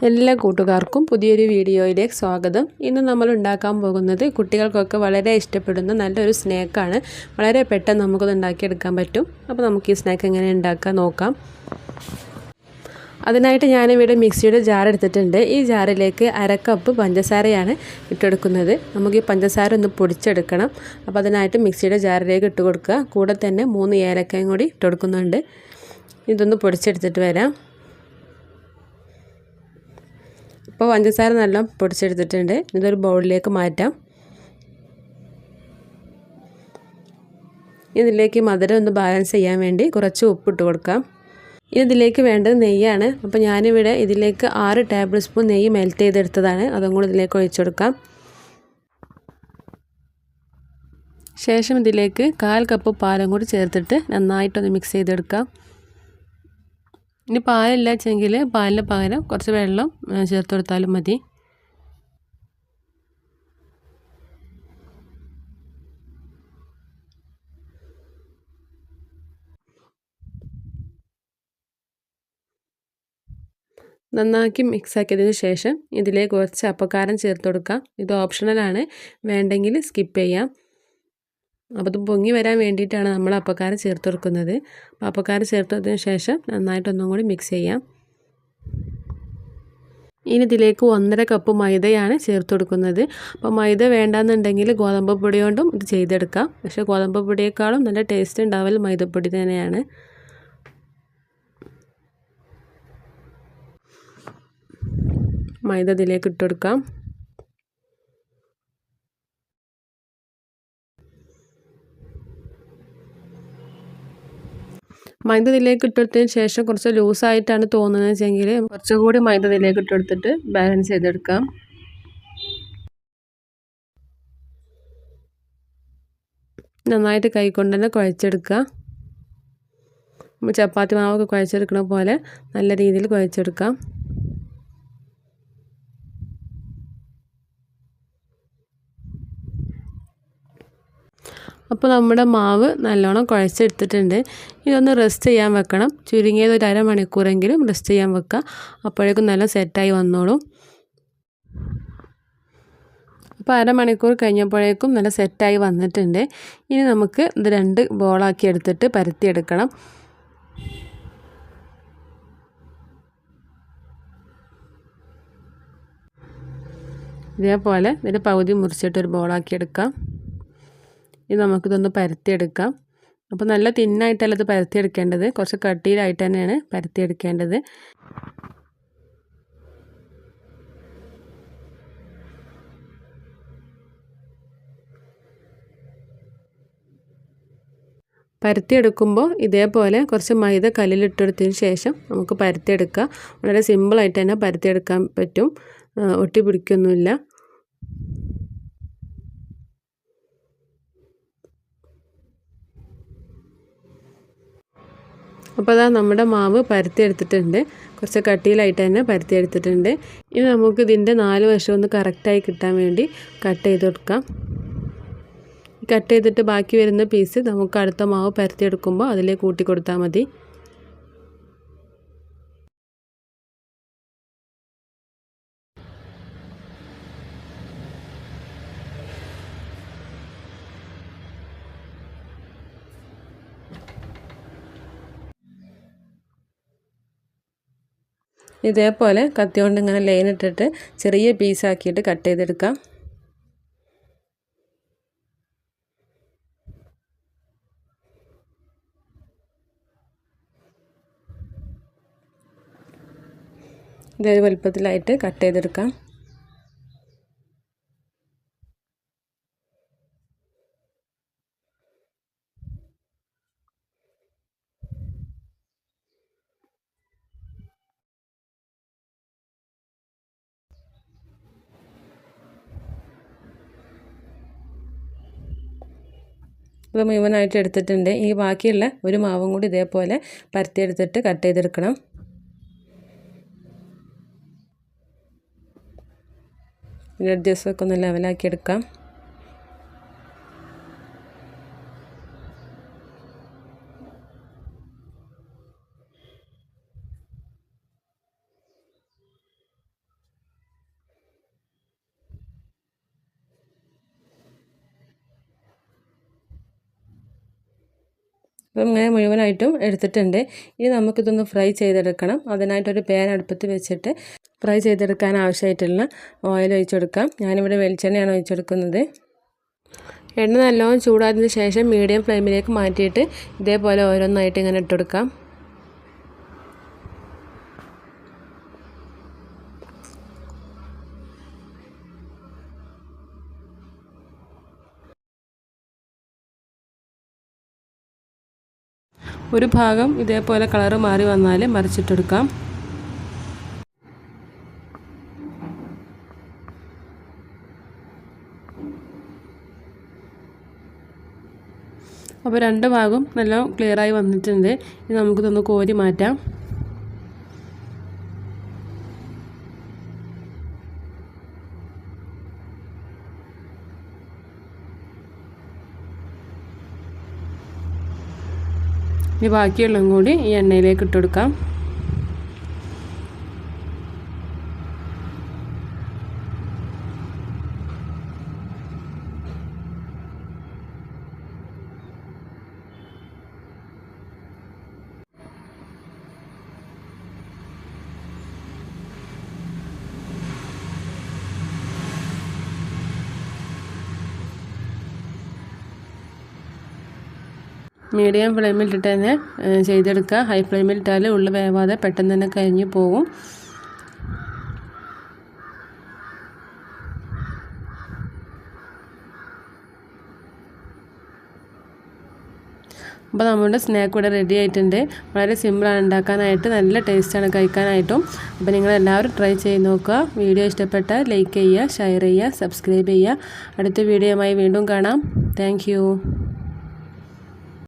എല്ലാ കൂട്ടുകാർക്കും പുതിയൊരു വീഡിയോയിലേക്ക് സ്വാഗതം. ഇന്ന് നമ്മൾ ഉണ്ടാക്കാൻ പോകുന്നത് കുട്ടികൾക്കൊക്കെ വളരെ ഇഷ്ടപ്പെടുന്ന നല്ലൊരു സ്നാക്കാണ്. വളരെ പെട്ടെന്ന് നമുക്കത് ഉണ്ടാക്കിയെടുക്കാൻ പറ്റും. അപ്പോൾ നമുക്ക് ഈ സ്നാക്ക് എങ്ങനെ ഉണ്ടാക്കാൻ നോക്കാം. അതിനായിട്ട് ഞാനിവിടെ മിക്സിയുടെ ജാർ എടുത്തിട്ടുണ്ട്. ഈ ജാറിലേക്ക് 1/2 കപ്പ് പഞ്ചസാരയാണ് ഇട്ടെടുക്കുന്നത്. നമുക്ക് ഈ പഞ്ചസാര ഒന്ന് പൊടിച്ചെടുക്കണം. അപ്പോൾ അതിനായിട്ട് മിക്സിയുടെ ജാറിലേക്ക് ഇട്ട് കൊടുക്കുക. കൂടെ തന്നെ 3 ഏലക്കയും കൂടി ഇട്ടെടുക്കുന്നുണ്ട്. ഇതൊന്ന് പൊടിച്ചെടുത്തിട്ട് വരാം. അപ്പോൾ പഞ്ചസാര നല്ല പൊടിച്ചെടുത്തിട്ടുണ്ട്. ഇതൊരു ബൗളിലേക്ക് മാറ്റാം. ഇതിലേക്ക് മധുരം ഒന്ന് ബാലൻസ് ചെയ്യാൻ വേണ്ടി കുറച്ച് ഉപ്പിട്ട് കൊടുക്കാം. ഇതിലേക്ക് വേണ്ടത് നെയ്യാണ്. അപ്പോൾ ഞാനിവിടെ ഇതിലേക്ക് 6 ടേബിൾ സ്പൂൺ നെയ്യ് മെൽറ്റ് ചെയ്തെടുത്തതാണ്. അതും കൂടി ഇതിലേക്ക് ഒഴിച്ചു കൊടുക്കാം. ശേഷം ഇതിലേക്ക് 1/4 കപ്പ് പാലും കൂടി ചേർത്തിട്ട് നന്നായിട്ടൊന്ന് മിക്സ് ചെയ്തെടുക്കാം. ഇനി പാലില്ല വെച്ചെങ്കിൽ പാലിന് പകരം കുറച്ച് വെള്ളം ചേർത്ത് കൊടുത്താലും മതി. നന്നാക്കി മിക്സാക്കിയതിന് ശേഷം ഇതിലേക്ക് കുറച്ച് അപ്പക്കാരം ചേർത്ത് കൊടുക്കാം. ഇത് ഓപ്ഷണലാണ്, വേണ്ടെങ്കിൽ സ്കിപ്പ് ചെയ്യാം. അപ്പോൾ ഇത് പൊങ്ങി വരാൻ വേണ്ടിയിട്ടാണ് നമ്മൾ അപ്പക്കാരം ചേർത്ത് കൊടുക്കുന്നത്. അപ്പക്കാരം ചേർത്തതിന് ശേഷം നന്നായിട്ടൊന്നും കൂടി മിക്സ് ചെയ്യാം. ഇനി ഇതിലേക്ക് 1/2 കപ്പ് മൈദയാണ് ചേർത്ത് കൊടുക്കുന്നത്. അപ്പോൾ മൈദ വേണ്ടാന്നുണ്ടെങ്കിൽ ഗോതമ്പ് പൊടി കൊണ്ടും ഇത് ചെയ്തെടുക്കാം. പക്ഷേ ഗോതമ്പ് പൊടിയേക്കാളും നല്ല ടേസ്റ്റ് ഉണ്ടാവൽ മൈദപ്പൊടി തന്നെയാണ്. മൈദ ഇതിലേക്ക് ഇട്ട് കൊടുക്കാം. മൈദ ഇതിലേക്ക് ഇട്ടെടുത്തതിന് ശേഷം കുറച്ച് ലൂസായിട്ടാണ് തോന്നുന്നത് വെച്ചെങ്കിൽ കുറച്ചുകൂടി മൈദ ഇതിലേക്ക് ഇട്ടെടുത്തിട്ട് ബാലൻസ് ചെയ്തെടുക്കാം. നന്നായിട്ട് കൈകൊണ്ട് തന്നെ കുഴച്ചെടുക്കുക. നമ്മൾ ചപ്പാത്തി മാവൊക്കെ കുഴച്ചെടുക്കുന്ന പോലെ നല്ല രീതിയിൽ കുഴച്ചെടുക്കാം. അപ്പോൾ നമ്മുടെ മാവ് നല്ലോണം കുഴച്ചെടുത്തിട്ടുണ്ട്. ഇതൊന്ന് റെസ്റ്റ് ചെയ്യാൻ വെക്കണം. ചുരുങ്ങിയത് ഒരു 1/2 മണിക്കൂറെങ്കിലും റെസ്റ്റ് ചെയ്യാൻ വെക്കുക. അപ്പോഴേക്കും നല്ല സെറ്റായി വന്നോളും. അപ്പോൾ 1/2 മണിക്കൂർ കഴിഞ്ഞപ്പോഴേക്കും നല്ല സെറ്റായി വന്നിട്ടുണ്ട്. ഇനി നമുക്ക് ഇത് 2 ബോളാക്കി എടുത്തിട്ട് പരത്തിയെടുക്കണം. ഇതേപോലെ ഇതിൻ്റെ പകുതി മുറിച്ചിട്ടൊരു ബോളാക്കി എടുക്കാം. ഇത് നമുക്കിതൊന്ന് പരത്തിയെടുക്കാം. അപ്പോൾ നല്ല തിന്നായിട്ടല്ല ഇത് പരത്തിയെടുക്കേണ്ടത്, കുറച്ച് കട്ടിയിലായിട്ട് തന്നെയാണ് പരത്തിയെടുക്കേണ്ടത്. പരത്തിയെടുക്കുമ്പോൾ ഇതേപോലെ കുറച്ച് മൈദ കല്ലിലിട്ടെടുത്തതിന് ശേഷം നമുക്ക് പരത്തിയെടുക്കാം. വളരെ സിമ്പിളായിട്ട് തന്നെ പരത്തിയെടുക്കാൻ പറ്റും, ഒട്ടി പിടിക്കൊന്നുമില്ല. അപ്പോൾ അതാ നമ്മുടെ മാവ് പരത്തിയെടുത്തിട്ടുണ്ട്. കുറച്ച് കട്ടിയിലായിട്ട് തന്നെ പരത്തിയെടുത്തിട്ടുണ്ട്. ഇനി നമുക്ക് ഇതിൻ്റെ 4 വശം ഒന്ന് കറക്റ്റായി കിട്ടാൻ വേണ്ടി കട്ട് ചെയ്ത് കൊടുക്കാം. കട്ട് ചെയ്തിട്ട് ബാക്കി വരുന്ന പീസ് നമുക്ക് അടുത്ത മാവ് പരത്തിയെടുക്കുമ്പോൾ അതിലേക്ക് കൂട്ടി കൊടുത്താൽ മതി. ഇതേപോലെ കത്തി കൊണ്ട് ഇങ്ങനെ ലൈൻ ഇട്ടിട്ട് ചെറിയ പീസാക്കിയിട്ട് കട്ട് ചെയ്തെടുക്കാം. ഇതേ വലുപ്പത്തിലായിട്ട് കട്ട് ചെയ്തെടുക്കാം. ഇത് മുഴുവനായിട്ട് എടുത്തിട്ടുണ്ട്. ഈ ബാക്കിയുള്ള ഒരു മാവും കൂടി ഇതേപോലെ പരത്തിയെടുത്തിട്ട് കട്ട് ചെയ്തെടുക്കണം. ഇതിൻ്റെ എഡ്ജസൊക്കെ ഒന്ന് ലെവലാക്കി എടുക്കാം. അപ്പം ഇങ്ങനെ മുഴുവനായിട്ടും എടുത്തിട്ടുണ്ട്. ഇനി നമുക്കിതൊന്ന് ഫ്രൈ ചെയ്തെടുക്കണം. അതിനായിട്ടൊരു പാൻ അടുപ്പത്ത് വെച്ചിട്ട് ഫ്രൈ ചെയ്തെടുക്കാൻ ആവശ്യമായിട്ടുള്ള ഓയിൽ ഒഴിച്ചെടുക്കാം. ഞാനിവിടെ വെളിച്ചെണ്ണയാണ് ഒഴിച്ചെടുക്കുന്നത്. എണ്ണ നല്ലോണം ചൂടായതിന് ശേഷം മീഡിയം ഫ്ലെയിമിലേക്ക് മാറ്റിയിട്ട് ഇതേപോലെ ഓരോന്നായിട്ട് ഇങ്ങനെ ഇട്ടെടുക്കാം. ഒരു ഭാഗം ഇതേപോലെ കളറ് മാറി വന്നാൽ മറിച്ചിട്ടെടുക്കാം. അപ്പോൾ രണ്ട് ഭാഗം നല്ല ക്ലിയറായി വന്നിട്ടുണ്ട്. ഇനി നമുക്കിതൊന്ന് കോരി മാറ്റാം. ഇനി ബാക്കിയുള്ളതും കൂടി ഈ എണ്ണയിലേക്ക് ഇട്ടെടുക്കാം. മീഡിയം ഫ്ലെയിമിലിട്ട് തന്നെ ചെയ്തെടുക്കുക. ഹൈ ഫ്ലെയിമിലിട്ടാൽ ഉള്ളു വേവാതെ പെട്ടെന്ന് തന്നെ കരിഞ്ഞു പോകും. അപ്പോൾ നമ്മുടെ സ്നാക്ക് ഇവിടെ റെഡി ആയിട്ടുണ്ട്. വളരെ സിമ്പിളാണ് ഉണ്ടാക്കാനായിട്ട്, നല്ല ടേസ്റ്റാണ് കഴിക്കാനായിട്ടും. അപ്പോൾ നിങ്ങളെല്ലാവരും ട്രൈ ചെയ്ത് നോക്കുക. വീഡിയോ ഇഷ്ടപ്പെട്ടാൽ ലൈക്ക് ചെയ്യുക, ഷെയർ ചെയ്യുക, സബ്സ്ക്രൈബ് ചെയ്യുക. അടുത്ത വീഡിയോയുമായി വീണ്ടും കാണാം. താങ്ക്